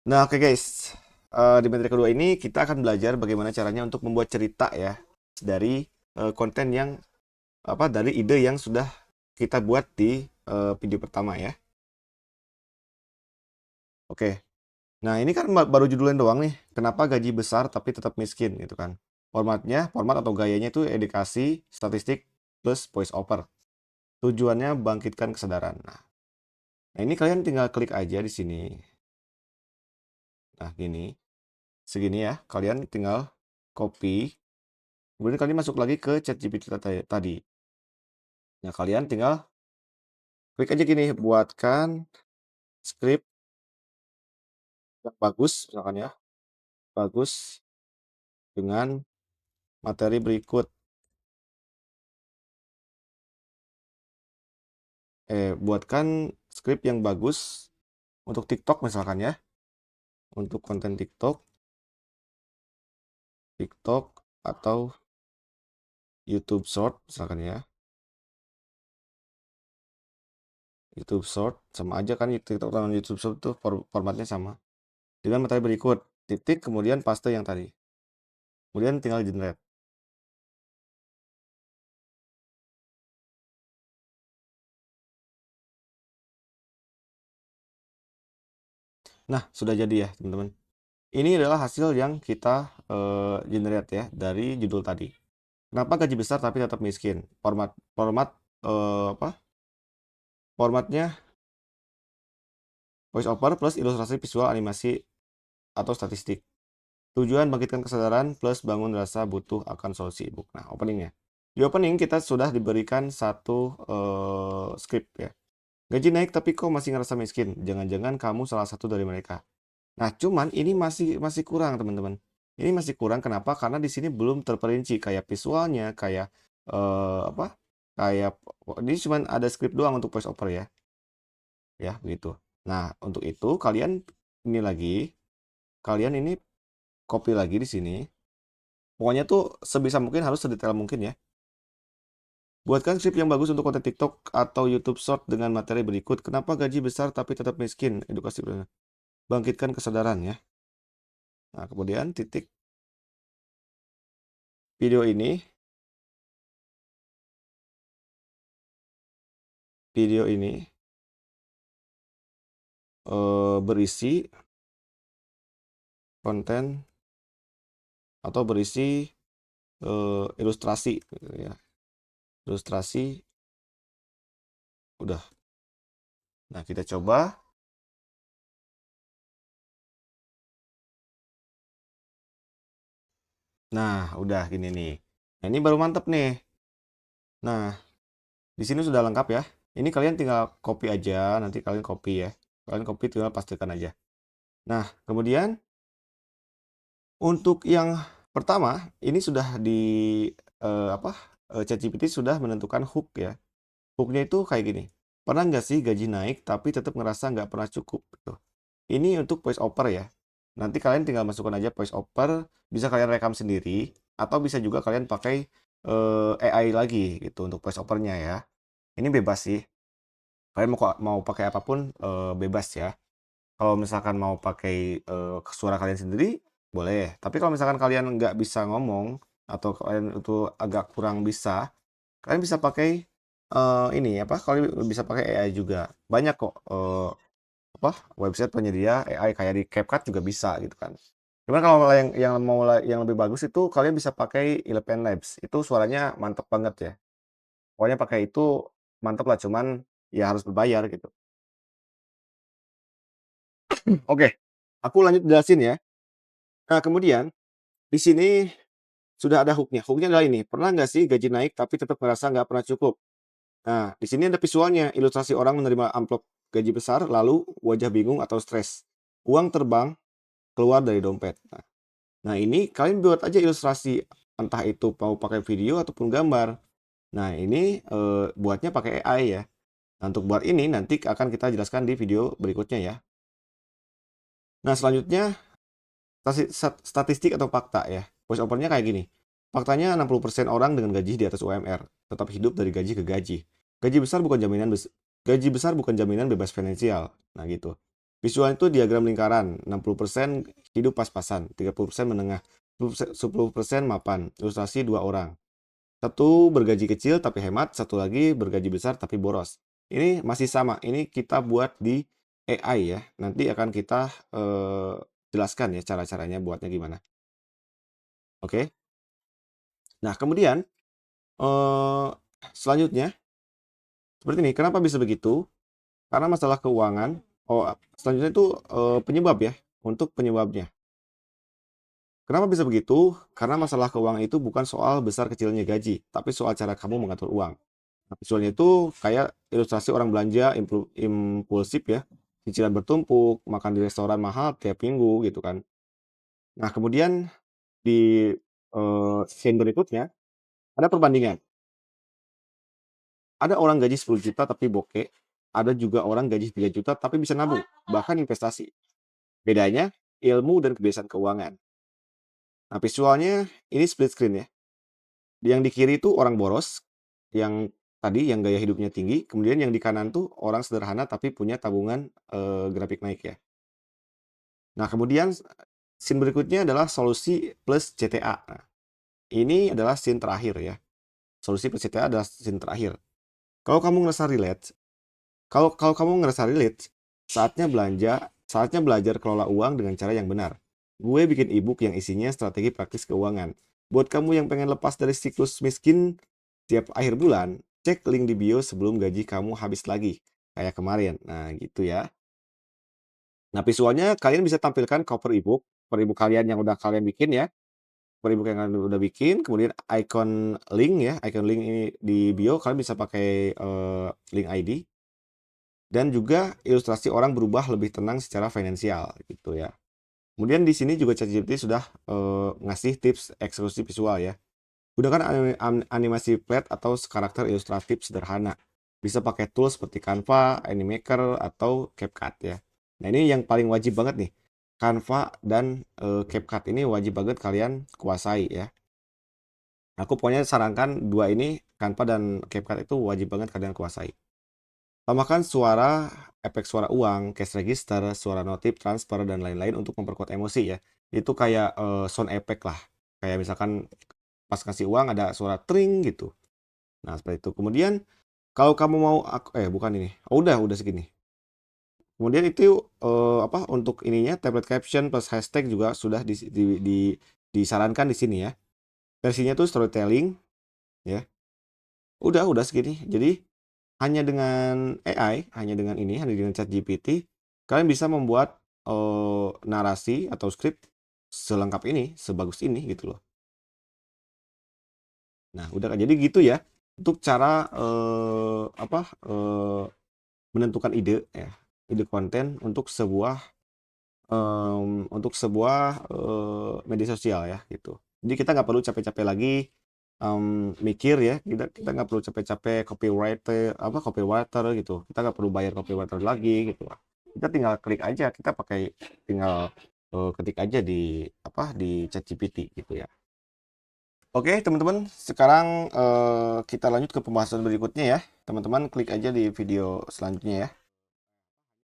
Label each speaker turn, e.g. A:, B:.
A: Nah, oke guys. Di materi kedua ini kita akan belajar bagaimana caranya untuk membuat cerita ya dari konten yang dari ide yang sudah kita buat di video pertama ya. Oke. Nah, ini kan baru judulnya doang nih. Kenapa gaji besar tapi tetap miskin gitu kan. Format atau gayanya itu edukasi, statistik plus voice over. Tujuannya bangkitkan kesadaran. Nah, ini kalian tinggal klik aja di sini. Nah, gini. Segini ya. Kalian tinggal copy. Kemudian kalian masuk lagi ke ChatGPT tadi. Nah, kalian tinggal klik aja gini, buatkan skrip yang bagus, misalkan ya, bagus dengan materi berikut. Buatkan skrip yang bagus untuk TikTok misalkan ya, untuk konten TikTok atau YouTube Short misalkan ya. YouTube Short sama aja kan, TikTok dan YouTube Short itu formatnya sama. Dengan materi berikut, titik kemudian paste yang tadi. Kemudian tinggal generate. Nah, sudah jadi ya, teman-teman. Ini adalah hasil yang kita generate ya dari judul tadi. Kenapa gaji besar tapi tetap miskin? Format format eh, apa? Formatnya voice over plus ilustrasi visual animasi atau statistik. Tujuan bangkitkan kesadaran plus bangun rasa butuh akan solusi ebook. Nah, openingnya. Di opening kita sudah diberikan satu script ya. Gaji naik tapi kok masih ngerasa miskin? Jangan-jangan kamu salah satu dari mereka. Nah, cuman ini masih masih kurang, teman-teman. Ini masih kurang kenapa? Karena di sini belum terperinci kayak visualnya, kayak apa? Kayak ini cuman ada script doang untuk voice over ya. Ya, begitu. Nah, untuk itu kalian ini copy lagi di sini. Pokoknya tuh sebisa mungkin harus sedetail mungkin ya. Buatkan skrip yang bagus untuk konten TikTok atau YouTube Short dengan materi berikut. Kenapa gaji besar tapi tetap miskin? Edukasi bangkitkan kesadaran ya. Nah, kemudian titik video ini berisi konten atau berisi ilustrasi gitu ya. Ilustrasi udah. Nah, kita coba. Nah, udah gini nih. Nah, ini baru mantep nih. Nah, di sini sudah lengkap ya. Ini kalian tinggal copy aja, nanti kalian copy ya. Kalian copy tinggal pastikan aja. Nah, kemudian untuk yang pertama, ini sudah di ChatGPT sudah menentukan hook ya. Hooknya itu kayak gini. Pernah nggak sih gaji naik tapi tetap ngerasa nggak pernah cukup gitu. Ini untuk voice over ya. Nanti kalian tinggal masukkan aja voice over, bisa kalian rekam sendiri atau bisa juga kalian pakai AI lagi gitu untuk voice overnya ya. Ini bebas sih. Kalian mau pakai apapun bebas ya. Kalau misalkan mau pakai suara kalian sendiri boleh. Tapi kalau misalkan kalian nggak bisa ngomong atau kalian itu agak kurang bisa, kalian bisa pakai ini apa? Kalian bisa pakai AI juga. Banyak kok website penyedia AI kayak di CapCut juga bisa gitu kan. Cuman kalau yang lebih bagus itu kalian bisa pakai Eleven Labs. Itu suaranya mantep banget ya. Pokoknya pakai itu mantep lah, cuman ya harus berbayar gitu. Oke, aku lanjut jelasin ya. Nah, kemudian di sini sudah ada hook-nya. Hook-nya adalah ini, pernah nggak sih gaji naik tapi tetap merasa nggak pernah cukup? Nah, di sini ada visualnya, ilustrasi orang menerima amplop gaji besar, lalu wajah bingung atau stres. Uang terbang keluar dari dompet. Nah, ini kalian buat aja ilustrasi, entah itu mau pakai video ataupun gambar. Nah, ini buatnya pakai AI ya. Nah, untuk buat ini nanti akan kita jelaskan di video berikutnya ya. Nah, selanjutnya statistik atau fakta ya. Voice over-nya kayak gini. Faktanya 60% orang dengan gaji di atas UMR tetap hidup dari gaji ke gaji. Gaji besar bukan jaminan bebas finansial. Nah, gitu. Visual itu diagram lingkaran, 60% hidup pas-pasan, 30% menengah, 10% mapan, ilustrasi 2 orang. Satu bergaji kecil tapi hemat, satu lagi bergaji besar tapi boros. Ini masih sama, ini kita buat di AI ya. Nanti akan kita jelaskan ya cara-caranya buatnya gimana. Oke. Nah, kemudian eh selanjutnya seperti ini. Kenapa bisa begitu? Karena masalah keuangan. Oh, selanjutnya itu penyebab ya. Untuk penyebabnya. Kenapa bisa begitu? Karena masalah keuangan itu bukan soal besar kecilnya gaji, tapi soal cara kamu mengatur uang. Nah, visualnya itu kayak ilustrasi orang belanja impulsif ya, cicilan bertumpuk, makan di restoran mahal tiap minggu gitu kan. Nah, kemudian di scene berikutnya ada perbandingan. Ada orang gaji 10 juta tapi bokeh, ada juga orang gaji 3 juta tapi bisa nabung, bahkan investasi. Bedanya ilmu dan kebiasaan keuangan. Nah, visualnya ini split screen ya. Yang di kiri itu orang boros, yang tadi yang gaya hidupnya tinggi, kemudian yang di kanan tuh orang sederhana tapi punya tabungan, grafik naik ya. Nah, kemudian scene berikutnya adalah solusi plus CTA. Nah, ini adalah scene terakhir ya. Solusi plus CTA adalah scene terakhir. Kalau kamu ngerasa relate, kalau kalau kamu ngerasa relate, saatnya belajar kelola uang dengan cara yang benar. Gue bikin ebook yang isinya strategi praktis keuangan. Buat kamu yang pengen lepas dari siklus miskin tiap akhir bulan, cek link di bio sebelum gaji kamu habis lagi. Kayak kemarin. Nah, gitu ya. Nah, visualnya kalian bisa tampilkan cover ebook kalian yang udah kalian bikin ya. Cover ebook yang kalian udah bikin, kemudian icon link ini di bio kalian bisa pakai link ID dan juga ilustrasi orang berubah lebih tenang secara finansial gitu ya. Kemudian di sini juga ChatGPT sudah ngasih tips eksekusi visual ya. Gunakan animasi flat atau karakter ilustratif sederhana. Bisa pakai tools seperti Canva, Animaker, atau CapCut ya. Nah, ini yang paling wajib banget nih. Canva dan CapCut ini wajib banget kalian kuasai ya. Aku pokoknya sarankan dua ini, Canva dan CapCut itu wajib banget kalian kuasai. Tambahkan suara, efek suara uang, cash register, suara notif, transfer, dan lain-lain untuk memperkuat emosi ya. Itu kayak sound effect lah. Kayak misalkan pas kasih uang ada suara tring gitu. Nah, seperti itu. Kemudian kalau kamu mau bukan ini. Oh, udah segini. Kemudian itu apa untuk ininya template caption plus hashtag juga sudah disarankan di sini ya. Versinya tuh storytelling ya. Udah segini. Jadi hanya dengan AI, hanya dengan ChatGPT, kalian bisa membuat narasi atau skrip selengkap ini, sebagus ini gitu loh. Nah, udah kan jadi gitu ya. Untuk cara menentukan ide ya, ide konten untuk sebuah media sosial ya gitu. Jadi kita nggak perlu capek-capek lagi mikir ya, kita nggak perlu capek-capek copywriter gitu. Kita nggak perlu bayar copywriter lagi gitu. Kita tinggal klik aja, tinggal ketik aja di ChatGPT gitu ya. Oke, teman-teman, sekarang kita lanjut ke pembahasan berikutnya ya. Teman-teman klik aja di video selanjutnya ya.